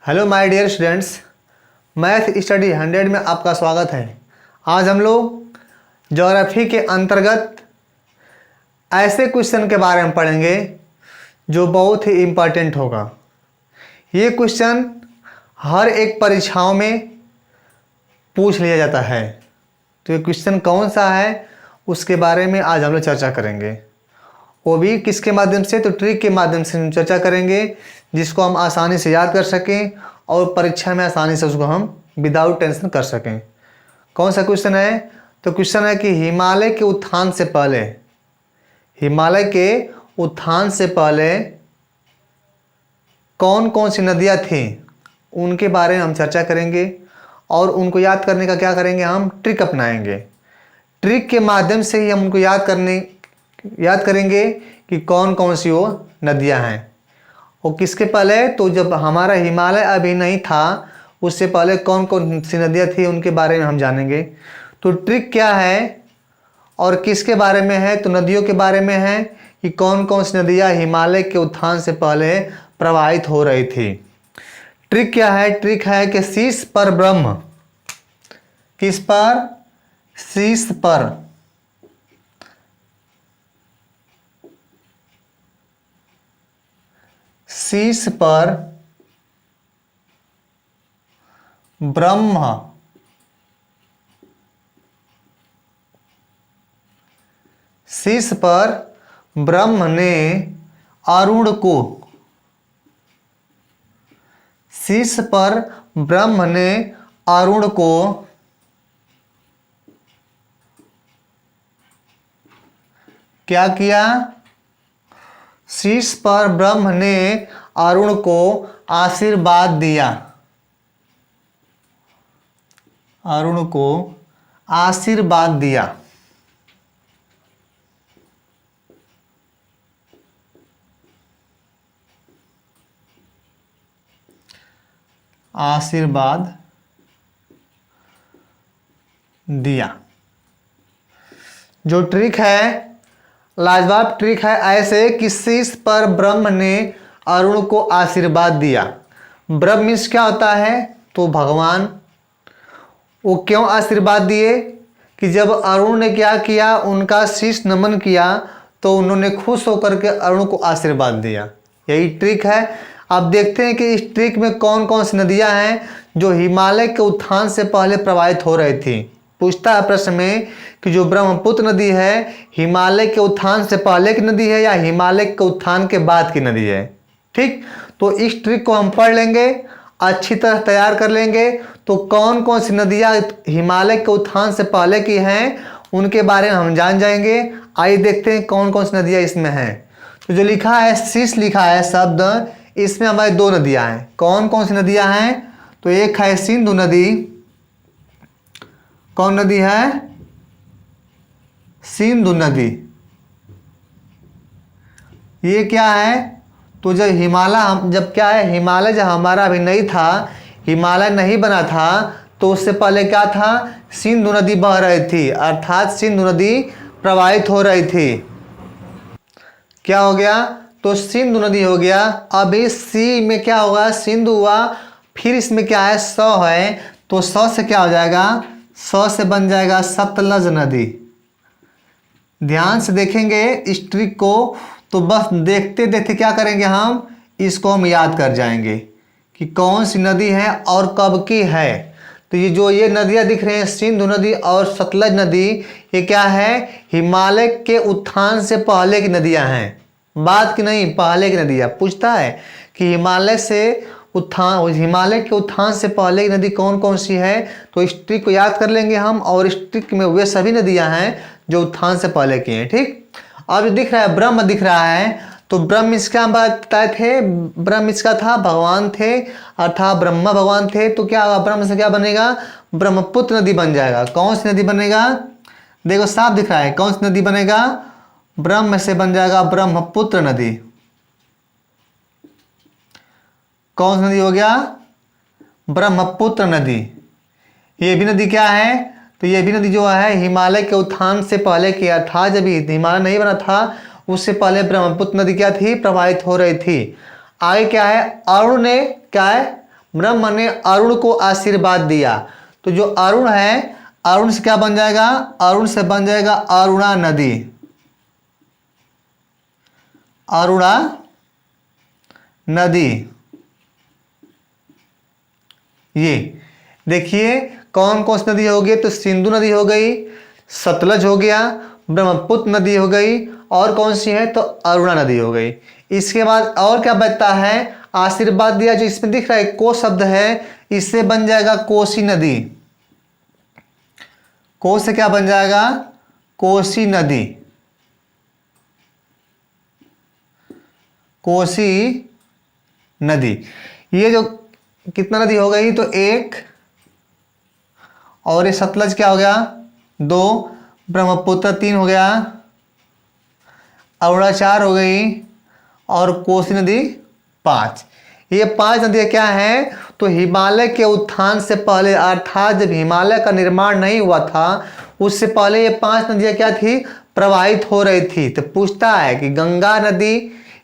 Hello my dear students, math study 100 में आपका स्वागत है। आज हम लोग ज्योग्राफी के अंतर्गत ऐसे क्वेश्चन के बारे में पढ़ेंगे जो बहुत ही इम्पोर्टेंट होगा। ये क्वेश्चन हर एक परीक्षाओं में पूछ लिया जाता है। तो ये क्वेश्चन कौन सा है उसके बारे में आज हम लोग चर्चा करेंगे। वो भी किसके माध्यम से, तो ट्रिक के माध्यम से हम चर्चा करेंगे, जिसको हम आसानी से याद कर सकें और परीक्षा में आसानी से उसको हम विदाउट टेंशन कर सकें। कौन सा क्वेश्चन है? तो क्वेश्चन है कि हिमालय के उत्थान से पहले, हिमालय के उत्थान से पहले कौन कौन सी नदियाँ थीं, उनके बारे में हम चर्चा करेंगे और उनको याद करने का क्या करेंगे, हम ट्रिक अपनाएंगे। ट्रिक के माध्यम से ही हम उनको याद करेंगे कि कौन कौन सी वो नदियाँ हैं। और किसके पहले? तो जब हमारा हिमालय अभी नहीं था उससे पहले कौन कौन सी नदियाँ थी उनके बारे में हम जानेंगे। तो ट्रिक क्या है और किसके बारे में है? तो नदियों के बारे में है कि कौन कौन सी नदियाँ हिमालय के उत्थान से पहले प्रवाहित हो रही थी। ट्रिक क्या है? ट्रिक है कि शीर्ष पर ब्रह्म, किस पर? शीर्ष पर शीर्ष पर ब्रह्म शीर्ष पर ब्रह्म ने अरुण को, शीर्ष पर ब्रह्म ने अरुण को क्या किया? शीर्ष पर ब्रह्म ने अरुण को आशीर्वाद दिया, अरुण को आशीर्वाद दिया। आशीर्वाद दिया। जो ट्रिक है, लाजवाब ट्रिक है। ऐसे कि शीर्ष पर ब्रह्म ने अरुण को आशीर्वाद दिया। ब्रह्म मीन्स क्या होता है? तो भगवान। वो क्यों आशीर्वाद दिए? कि जब अरुण ने क्या किया, उनका शीश नमन किया तो उन्होंने खुश होकर के अरुण को आशीर्वाद दिया। यही ट्रिक है। अब देखते हैं कि इस ट्रिक में कौन कौन सी नदियां हैं जो हिमालय के उत्थान से पहले प्रवाहित हो रही थी। पूछता है प्रश्न में कि जो ब्रह्मपुत्र नदी है हिमालय के उत्थान से पहले की नदी है या हिमालय के उत्थान के बाद की नदी है। ठीक, तो इस ट्रिक को हम पढ़ लेंगे, अच्छी तरह तैयार कर लेंगे। तो कौन कौन सी नदियाँ हिमालय के उत्थान से पहले की हैं उनके बारे में हम जान जाएंगे। आइए देखते हैं कौन कौन सी नदियाँ इसमें हैं। तो जो लिखा है शीर्ष लिखा है शब्द, इसमें हमारी दो नदियाँ हैं। कौन कौन सी नदियाँ हैं? तो एक है सिंधु नदी। कौन नदी है? सिंधु नदी। ये क्या है? तो जब हिमालय जब हमारा अभी नहीं था, हिमालय नहीं बना था, तो उससे पहले क्या था? सिंधु नदी बह रही थी, अर्थात सिंधु नदी प्रवाहित हो रही थी। क्या हो गया? तो सिंधु नदी हो गया। अभी सी में क्या होगा? सिंधु हुआ। फिर इसमें क्या है? स है, तो स से क्या हो जाएगा? स से बन जाएगा सतलज नदी। ध्यान से देखेंगे इस ट्रिक को तो बस देखते देखते क्या करेंगे, हम इसको हम याद कर जाएंगे कि कौन सी नदी है और कब की है। तो ये नदियाँ दिख रही हैं, सिंधु नदी और सतलज नदी, ये क्या है? हिमालय के उत्थान से पहले की नदियाँ हैं, बाद की नहीं, पहले की नदियाँ। पूछता है कि हिमालय के उत्थान से पहले की नदी कौन कौन सी है। तो इस ट्रिक को याद कर लेंगे हम, और इस ट्रिक में वे सभी नदियाँ हैं जो उत्थान से पहले की हैं। ठीक, अब दिख रहा है ब्रह्म दिख रहा है, तो ब्रह्म इसका बताए थे, ब्रह्म इसका था भगवान थे, अर्थात ब्रह्मा भगवान थे। तो क्या होगा? ब्रह्म से क्या बनेगा? ब्रह्मपुत्र नदी बन जाएगा। कौन सी नदी बनेगा? देखो साफ दिख रहा है, कौन सी नदी बनेगा? ब्रह्म से बन जाएगा ब्रह्मपुत्र नदी। कौन सी नदी हो गया? ब्रह्मपुत्र नदी। ये भी नदी क्या है? तो ये भी नदी जो है हिमालय के उत्थान से पहले की, अर्थात जब हिमालय नहीं बना था उससे पहले ब्रह्मपुत्र नदी क्या थी? प्रवाहित हो रही थी। आगे क्या है? अरुण ने क्या है? ब्रह्म ने अरुण को आशीर्वाद दिया। तो जो अरुण है, अरुण से क्या बन जाएगा? अरुण से बन जाएगा अरुणा नदी। अरुणा नदी। ये देखिए कौन कौन सी नदी हो गई? तो सिंधु नदी हो गई, सतलज हो गया, ब्रह्मपुत्र नदी हो गई, और कौन सी है? तो अरुणा नदी हो गई। इसके बाद और क्या बचता है? आशीर्वाद दिया, जो इसमें दिख रहा है को शब्द है, इससे बन जाएगा कोसी नदी। को से क्या बन जाएगा? कोसी नदी। कोसी नदी। ये जो कितना नदी हो गई? तो एक, और ये सतलज क्या हो गया? 2, ब्रह्मपुत्र 3 हो गया, अरुणा 4 हो गई, और कोसी नदी 5। ये 5 नदियाँ क्या हैं? तो हिमालय के उत्थान से पहले, अर्थात जब हिमालय का निर्माण नहीं हुआ था उससे पहले ये 5 नदियाँ क्या थी? प्रवाहित हो रही थी। तो पूछता है कि गंगा नदी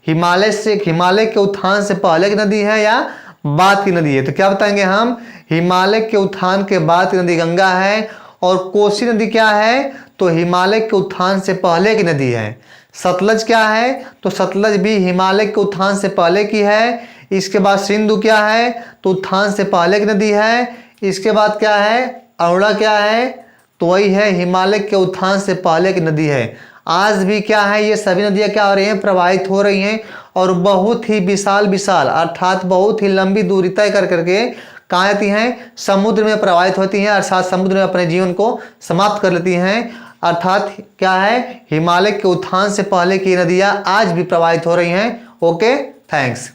हिमालय के उत्थान से पहले की नदी है या बाद की नदी है? तो क्या बताएंगे हम? हिमालय के उत्थान के बाद की नदी गंगा है। और कोसी नदी क्या है? तो हिमालय के उत्थान से पहले की नदी है। सतलज क्या है? तो सतलज भी हिमालय के उत्थान से पहले की है। इसके बाद सिंधु क्या है? तो उत्थान से पहले की नदी है। इसके बाद क्या है? अरुणा क्या है? तो वही है हिमालय के उत्थान से पहले की नदी है। आज भी क्या है? ये सभी नदियां क्या हो रही हैं? प्रवाहित हो रही हैं, और बहुत ही विशाल अर्थात बहुत ही लंबी दूरी तय कर करके कहाँ आती हैं? समुद्र में प्रवाहित होती हैं, अर्थात समुद्र में अपने जीवन को समाप्त कर लेती हैं। अर्थात क्या है? हिमालय के उत्थान से पहले की नदियां आज भी प्रवाहित हो रही हैं। Okay, thanks.